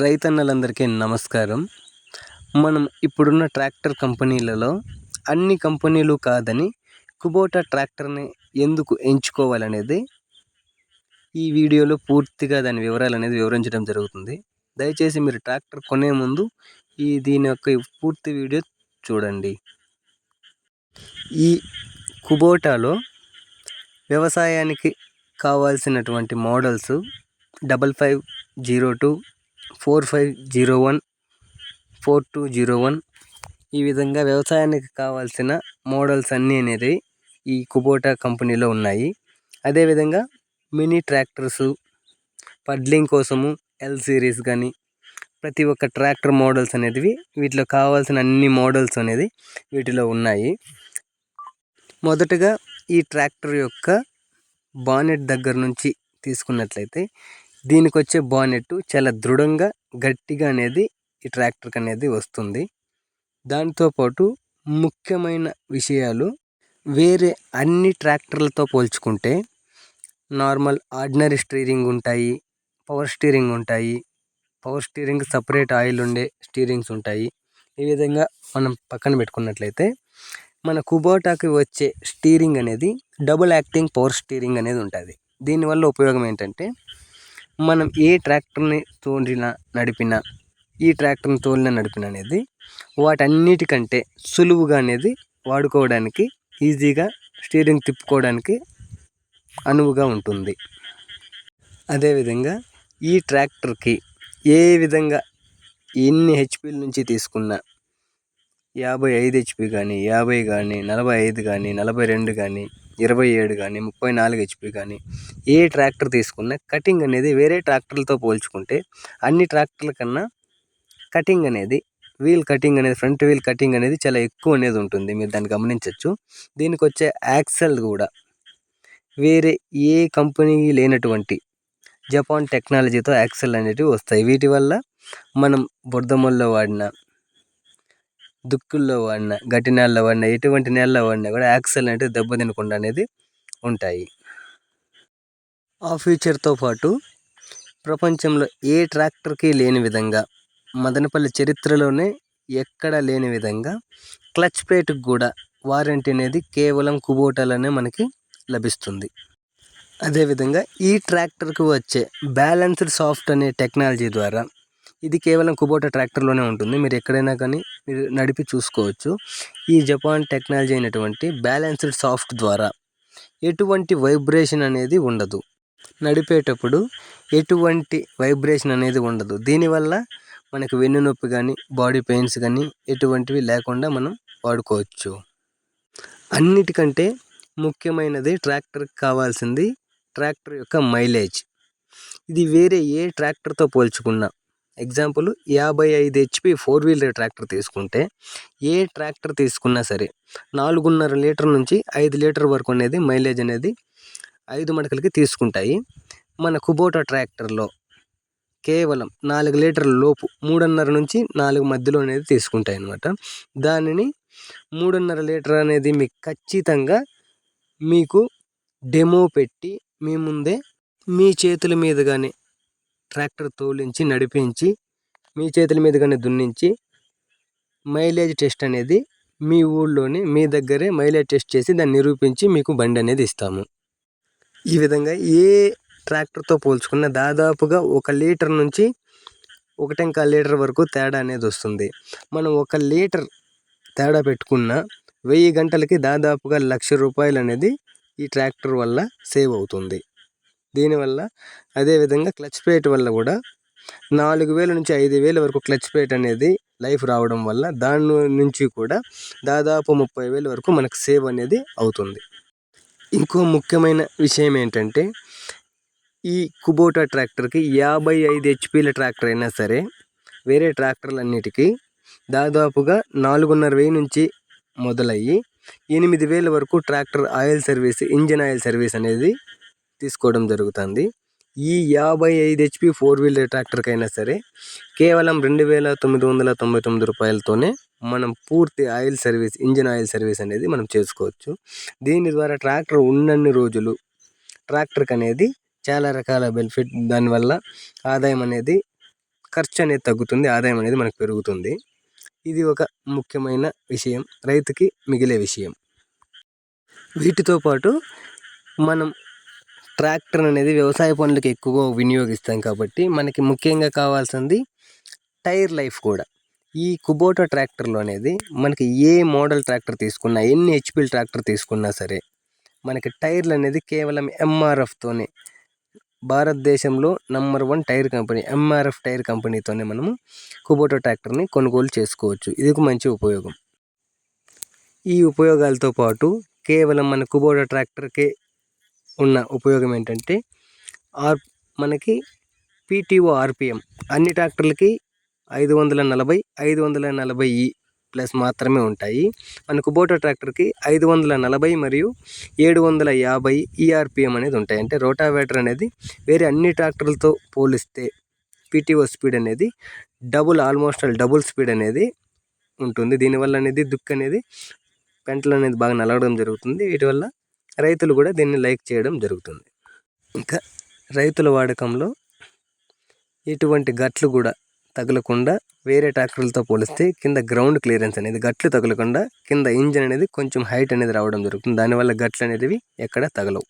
రైతన్నలందరికీ నమస్కారం. మనం ఇప్పుడున్న ట్రాక్టర్ కంపెనీలలో అన్ని కంపెనీలు కాదని కుబోటా ట్రాక్టర్ని ఎందుకు ఎంచుకోవాలనేది ఈ వీడియోలో పూర్తిగా దాని వివరాలనేది వివరించడం జరుగుతుంది. దయచేసి మీరు ట్రాక్టర్ కొనే ముందు దీని యొక్క పూర్తి వీడియో చూడండి. ఈ కుబోటాలో వ్యవసాయానికి కావాల్సినటువంటి మోడల్స్ 5502, 4501, 4201 ఈ విధంగా వ్యవసాయానికి కావాల్సిన మోడల్స్ అన్నీ అనేది ఈ కుబోటా కంపెనీలో ఉన్నాయి. అదేవిధంగా మినీ ట్రాక్టర్సు, పడ్లింగ్ కోసము ఎల్ సిరీస్ కానీ ప్రతి ఒక్క ట్రాక్టర్ మోడల్స్ అనేవి వీటిలో కావాల్సిన అన్ని మోడల్స్ అనేది వీటిలో ఉన్నాయి. మొదటగా ఈ ట్రాక్టర్ యొక్క బానెట్ దగ్గర నుంచి తీసుకున్నట్లయితే దీనికి వచ్చే బానెట్ చాలా దృఢంగా గట్టిగా అనేది ఈ ట్రాక్టర్కి అనేది వస్తుంది. దాంతోపాటు ముఖ్యమైన విషయాలు, వేరే అన్ని ట్రాక్టర్లతో పోల్చుకుంటే నార్మల్ ఆర్డినరీ స్టీరింగ్ ఉంటాయి, పవర్ స్టీరింగ్ ఉంటాయి, పవర్ స్టీరింగ్ సపరేట్ ఆయిల్ ఉండే స్టీరింగ్స్ ఉంటాయి. ఈ విధంగా మనం పక్కన పెట్టుకున్నట్లయితే మన కుబోటాకి వచ్చే స్టీరింగ్ అనేది డబుల్ యాక్టింగ్ పవర్ స్టీరింగ్ అనేది ఉంటుంది. దీనివల్ల ఉపయోగం ఏంటంటే మనం ఏ ట్రాక్టర్ని నడిపినా ఈ ట్రాక్టర్ని నడిపిన అనేది వాటన్నిటికంటే సులువుగా అనేది వాడుకోవడానికి, ఈజీగా స్టీరింగ్ తిప్పుకోవడానికి అనువుగా ఉంటుంది. అదేవిధంగా ఈ ట్రాక్టర్కి ఏ విధంగా ఎన్ని హెచ్పీల నుంచి తీసుకున్నా 55 హెచ్పీ కానీ, 50 కానీ, 45 కానీ, 42 కానీ, 27 కానీ, 34 హెచ్పీ కానీ ఏ ట్రాక్టర్ తీసుకున్నా కటింగ్ అనేది వేరే ట్రాక్టర్లతో పోల్చుకుంటే అన్ని ట్రాక్టర్ల కన్నా కటింగ్ అనేది ఫ్రంట్ వీల్ కటింగ్ అనేది చాలా ఎక్కువ అనేది ఉంటుంది. మీరు దాన్ని గమనించవచ్చు. దీనికి వచ్చే యాక్సెల్ కూడా వేరే ఏ కంపెనీ లేనటువంటి జపాన్ టెక్నాలజీతో యాక్సెల్ అనేటివి వస్తాయి. వీటి వల్ల మనం బురదమల్లో వాడిన, దుక్కుల్లో వాడిన, గట్టి నేలలో వాడిన, ఎటువంటి నేలలో వాడినా కూడా యాక్సెల్ అనేది దెబ్బతినకుండా అనేది ఉంటాయి. ఆ ఫీచర్తో పాటు ప్రపంచంలో ఏ ట్రాక్టర్కి లేని విధంగా, మదనపల్లి చరిత్రలోనే ఎక్కడ లేని విధంగా క్లచ్ ప్లేట్కి కూడా వారంటీ అనేది కేవలం కుబోటాలోనే మనకి లభిస్తుంది. అదేవిధంగా ఈ ట్రాక్టర్కి వచ్చే బ్యాలెన్స్డ్ సాఫ్ట్ అనే టెక్నాలజీ ద్వారా ఇది కేవలం కుబోటా ట్రాక్టర్లోనే ఉంటుంది. మీరు ఎక్కడైనా కానీ మీరు నడిపి చూసుకోవచ్చు. ఈ జపాన్ టెక్నాలజీ అయినటువంటి బ్యాలెన్స్డ్ సాఫ్ట్ ద్వారా ఎటువంటి వైబ్రేషన్ అనేది ఉండదు. నడిపేటప్పుడు ఎటువంటి వైబ్రేషన్ అనేది ఉండదు. దీనివల్ల మనకు వెన్నునొప్పి కానీ, బాడీ పెయిన్స్ కానీ ఎటువంటివి లేకుండా మనం వాడుకోవచ్చు. అన్నిటికంటే ముఖ్యమైనది ట్రాక్టర్కి కావాల్సింది ట్రాక్టర్ యొక్క మైలేజ్. ఇది వేరే ఏ ట్రాక్టర్తో పోల్చుకున్నా, ఎగ్జాంపుల్ 55 హెచ్పీ 4 వీలర్ ట్రాక్టర్ తీసుకుంటే ఏ ట్రాక్టర్ తీసుకున్నా సరే 4.5 లీటర్ నుంచి 5 లీటర్ వరకు అనేది మైలేజ్ అనేది 5 మడకలకి తీసుకుంటాయి. మన కుబోటా ట్రాక్టర్లో కేవలం 4 లీటర్ల లోపు 3.5 నుంచి 4 మధ్యలో అనేది తీసుకుంటాయి అన్నమాట. దానిని 3.5 లీటర్ అనేది మీకు ఖచ్చితంగా మీకు డెమో పెట్టి మీ ముందే మీ చేతుల మీదుగానే ట్రాక్టర్ తోలించి నడిపించి మీ చేతుల మీదుగానే దున్నించి మైలేజ్ టెస్ట్ అనేది మీ ఊళ్ళోనే మీ దగ్గరే మైలేజ్ టెస్ట్ చేసి దాన్ని నిరూపించి మీకు బండి అనేది ఇస్తాము. ఈ విధంగా ఏ ట్రాక్టర్తో పోల్చుకున్న దాదాపుగా 1 లీటర్ నుంచి 1.25 లీటర్ వరకు తేడా అనేది వస్తుంది. మనం 1 లీటర్ తేడా పెట్టుకున్న 1000 గంటలకి దాదాపుగా 1,00,000 రూపాయలు అనేది ఈ ట్రాక్టర్ వల్ల సేవ్ అవుతుంది. దీనివల్ల అదేవిధంగా క్లచ్ ప్లేట్ వల్ల కూడా 4,000 నుంచి 5,000 వరకు క్లచ్ ప్లేట్ అనేది లైఫ్ రావడం వల్ల దాని నుంచి కూడా దాదాపు 30,000 వరకు మనకు సేవ్ అనేది అవుతుంది. ఇంకో ముఖ్యమైన విషయం ఏంటంటే ఈ కుబోటా ట్రాక్టర్కి 55 హెచ్పీల ట్రాక్టర్ అయినా సరే వేరే ట్రాక్టర్లన్నిటికీ దాదాపుగా 4,500 నుంచి మొదలయ్యి 8,000 వరకు tractor oil service, engine oil service అనేది తీసుకోవడం జరుగుతుంది. ఈ 55 హెచ్పీ 4 వీలర్ ట్రాక్టర్కైనా సరే కేవలం 2,999 రూపాయలతోనే మనం పూర్తి oil service, engine oil service అనేది మనం చేసుకోవచ్చు. దీని ద్వారా ట్రాక్టర్ ఉన్నన్ని రోజులు ట్రాక్టర్కి అనేది చాలా రకాల బెనిఫిట్, దానివల్ల ఆదాయం అనేది ఖర్చు అనేది తగ్గుతుంది, ఆదాయం అనేది మనకు పెరుగుతుంది. ఇది ఒక ముఖ్యమైన విషయం, రైతుకి మిగిలే విషయం. వీటితో పాటు మనం ట్రాక్టర్ అనేది వ్యవసాయ పనులకు ఎక్కువగా వినియోగిస్తాం కాబట్టి మనకి ముఖ్యంగా కావాల్సింది టైర్ లైఫ్ కూడా. ఈ కుబోటా ట్రాక్టర్లో అనేది మనకి ఏ మోడల్ ట్రాక్టర్ తీసుకున్నా, ఎన్ని హెచ్పి ట్రాక్టర్ తీసుకున్నా సరే మనకి టైర్లు అనేది కేవలం ఎంఆర్ఎఫ్తోనే, భారతదేశంలో number 1 tyre company MRF tyre కంపెనీతోనే మనము కుబోటా ట్రాక్టర్ని కొనుగోలు చేసుకోవచ్చు. ఇది ఒక మంచి ఉపయోగం. ఈ ఉపయోగాలతో పాటు కేవలం మన కుబోటా ట్రాక్టర్కే ఉన్న ఉపయోగం ఏంటంటే మనకి PTO RPM అన్ని ట్రాక్టర్లకి 540, 540E ప్లస్ మాత్రమే ఉంటాయి. మన కుబోటా ట్రాక్టర్కి 540 మరియు 750 ERPM అనేది ఉంటాయి. అంటే రోటావేటర్ అనేది వేరే అన్ని ట్రాక్టర్లతో పోలిస్తే PTO స్పీడ్ అనేది ఆల్మోస్ట్ డబుల్ స్పీడ్ అనేది ఉంటుంది. దీనివల్ల అనేది దుక్కు అనేది పెంటలు అనేది బాగా నలగడం జరుగుతుంది. వీటి వల్ల రైతులు కూడా దీన్ని లైక్ చేయడం జరుగుతుంది. ఇంకా రైతుల వాడకంలో ఎటువంటి గట్లు కూడా తగలకుండా వేరే ట్రాక్టర్లతో పోలిస్తే కింద గ్రౌండ్ క్లియరెన్స్ అనేది, గట్లు తగలకుండా కింద ఇంజన్ అనేది కొంచెం హైట్ అనేది రావడం జరుగుతుంది. దానివల్ల గట్లు అనేవి ఎక్కడ తగలవు.